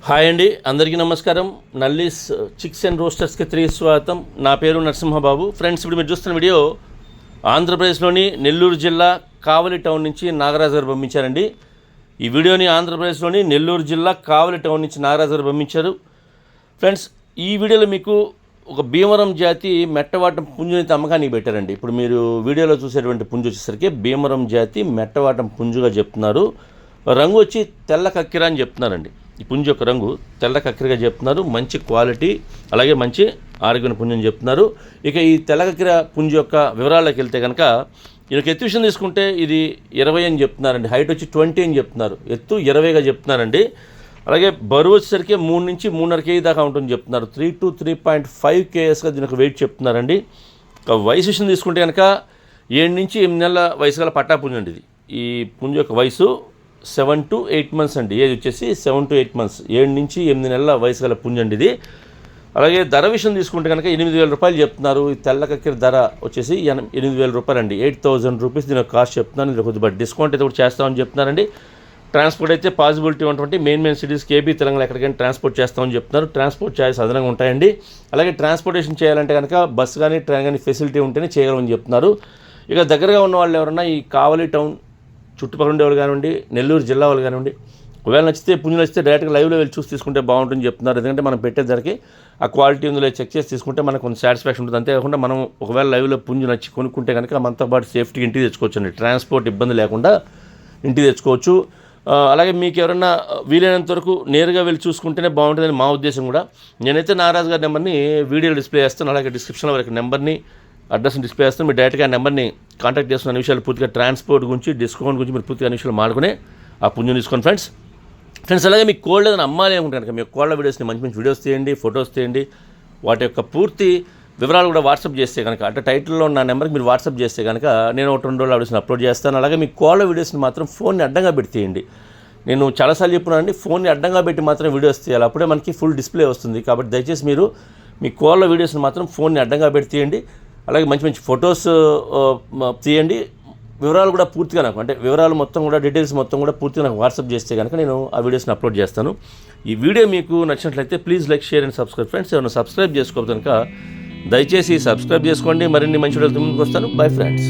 Hi అండి, అందరికీ నమస్కారం. నల్లీస్ చిక్స్ అండ్ రోస్టర్స్కి తిరిగి స్వాగతం. నా పేరు నరసింహబాబు. ఫ్రెండ్స్, ఇప్పుడు మీరు చూస్తున్న వీడియో ఆంధ్రప్రదేశ్లోని నెల్లూరు జిల్లా కావలి టౌన్ నుంచి నాగరాజు గారు పంపించారండి. ఈ వీడియోని ఆంధ్రప్రదేశ్లోని నెల్లూరు జిల్లా కావలి టౌన్ నుంచి నాగరాజు గారు పంపించారు. ఫ్రెండ్స్, ఈ వీడియోలో మీకు ఒక భీమవరం జాతి మెట్టవాటం పుంజుని అమ్మకానికి పెట్టారండి. ఇప్పుడు మీరు వీడియోలో చూసేటువంటి పుంజు వచ్చేసరికి భీమవరం జాతి మెట్టవాటం పుంజుగా చెప్తున్నారు. రంగు వచ్చి తెల్ల కక్కిర అని చెప్తున్నారండి. ఈ పుంజు యొక్క రంగు తెల్ల కక్కిరగా చెప్తున్నారు. మంచి క్వాలిటీ, అలాగే మంచి ఆరోగ్యమైన పుంజు అని చెప్తున్నారు. ఇక ఈ తెల్ల కక్కిర పుంజు యొక్క వివరాల్లోకి వెళ్తే కనుక ఈయనకి ఎత్తు విషయం తీసుకుంటే ఇది 20 అని చెప్తున్నారండి. హైట్ వచ్చి 20 అని చెప్తున్నారు. ఎత్తు 20గా చెప్తున్నారండి. అలాగే బరువు వచ్చేసరికి 3 నుంచి 3.5 kg దాకా ఉంటుంది చెప్తున్నారు. 3 to 3.5 kgsగా దీనికి వెయిట్ చెప్తున్నారండి. ఇక వయసు విషయం తీసుకుంటే కనుక 7 నుంచి 8 నెలల వయసు గల పట్టా పుంజు అండి ఇది. ఈ పుంజు యొక్క వయసు 7 to 8 months అండి. ఏజ్ వచ్చేసి 7 to 8 months, 7 నుంచి 8 నెలల వయసు గల పుంజు అండి ఇది. అలాగే ధర విషయం తీసుకుంటే కనుక 8,000 రూపాయలు చెప్తున్నారు. ఈ తెల్ల కక్కిర ధర వచ్చేసి 8,000 రూపాయలు అండి. 8,000 రూపీస్ దీని కాస్ట్ చెప్తున్నాను. ఇది కొద్దిగా డిస్కౌంట్ అయితే కూడా చేస్తామని చెప్తున్నారండి. ట్రాన్స్పోర్ట్ అయితే పాసిబిలిటీ ఉన్నటువంటి మెయిన్ సిటీస్కి ఏపీ తెలంగాణ ఎక్కడికైనా ట్రాన్స్పోర్ట్ చేస్తామని చెప్తున్నారు. ట్రాన్స్పోర్ట్ ఛార్జెస్ అదనంగా ఉంటాయండి. అలాగే ట్రాన్స్పోర్టేషన్ చేయాలంటే కనుక బస్సు కానీ ట్రైన్ కానీ ఫెసిలిటీ ఉంటేనే చేయగలమని చెప్తున్నారు. ఇక దగ్గరగా ఉన్న వాళ్ళు ఎవరన్నా ఈ కావలి టౌన్ చుట్టుపక్కల ఉండేవాళ్ళు కానివ్వండి, నెల్లూరు జిల్లా వాళ్ళు కానివ్వండి, ఒకవేళ నచ్చితే పుంజు నచ్చితే డైరెక్ట్గా లైవ్లో వెళ్ళి చూసి తీసుకుంటే బాగుంటుందని చెప్తున్నారు. ఎందుకంటే మనం పెట్టే ధరకి ఆ క్వాలిటీ ఉందో చెక్ చేసి తీసుకుంటే మనకు కొంచెం సాటిస్ఫాక్షన్ ఉంటుంది. అంతేకాకుండా మనం ఒకవేళ లైవ్లో పుంజు నచ్చి కొనుక్కుంటే కనుక మనతో పాటు సేఫ్టీగా ఇంటికి తెచ్చుకోవచ్చు అండి. ట్రాన్స్పోర్ట్ ఇబ్బంది లేకుండా ఇంటికి తెచ్చుకోవచ్చు. అలాగే మీకు ఎవరైనా వీలైనంత వరకు నేరుగా వెళ్ళి చూసుకుంటేనే బాగుంటుందని మా ఉద్దేశం కూడా. నేనైతే నాగరాజు గారి నెంబర్ని వీడియోలో డిస్ప్లే చేస్తాను. అలాగే డిస్క్రిప్షన్లో వరకు నెంబర్ని అడ్రస్ని డిస్ప్లే చేస్తాను. మీరు డైరెక్ట్గా ఆ నెంబర్ని కాంటాక్ట్ చేస్తున్న విషయాలు పూర్తిగా ట్రాన్స్పోర్ట్ గురించి, డిస్కౌంట్ గురించి మీరు పూర్తిగా విషయాలు మాడుకునే ఆ పుంజుని తీసుకోండి ఫ్రెండ్స్. అలాగే మీకు కోల్డ్ ఏదైనా అమ్మాలి అనుకుంటే కనుక మీ కోళ్ళ వీడియోస్ని మంచి మంచి వీడియోస్ తీయండి, ఫొటోస్ తీయండి. వాటి యొక్క పూర్తి వివరాలు కూడా వాట్సాప్ చేస్తే కనుక, అంటే టైటిల్లో నా నెంబర్కి మీరు వాట్సాప్ చేస్తే కనుక నేను 1-2 రోజులు వీడియోస్ని అప్లోడ్ చేస్తాను. అలాగే మీ కోళ్ళ వీడియోస్ని మాత్రం ఫోన్ని అడ్డంగా పెట్టి తీయండి. నేను చాలాసార్లు చెప్పున్నానండి, ఫోన్ని అడ్డంగా పెట్టి మాత్రం వీడియోస్ తీయాలి, అప్పుడే మనకి ఫుల్ డిస్ప్లే వస్తుంది. కాబట్టి దయచేసి మీరు మీ కోళ్ళ వీడియోస్ని మాత్రం ఫోన్ని అడ్డంగా పెట్టి తీయండి. అలాగే మంచి మంచి ఫొటోస్ తీయండి. వివరాలు కూడా పూర్తిగా నాకు, అంటే వివరాలు మొత్తం కూడా, డీటెయిల్స్ మొత్తం కూడా పూర్తిగా నాకు వాట్సాప్ చేస్తే కనుక నేను ఆ వీడియోస్ని అప్లోడ్ చేస్తాను. ఈ వీడియో మీకు నచ్చినట్లయితే please like, share and subscribe friends. ఏమైనా సబ్స్క్రైబ్ చేసుకోవాలి కనుక దయచేసి సబ్స్క్రైబ్ చేసుకోండి. మరిన్ని మంచి వీడియోలతో ముందుకు వస్తాను. Bye friends.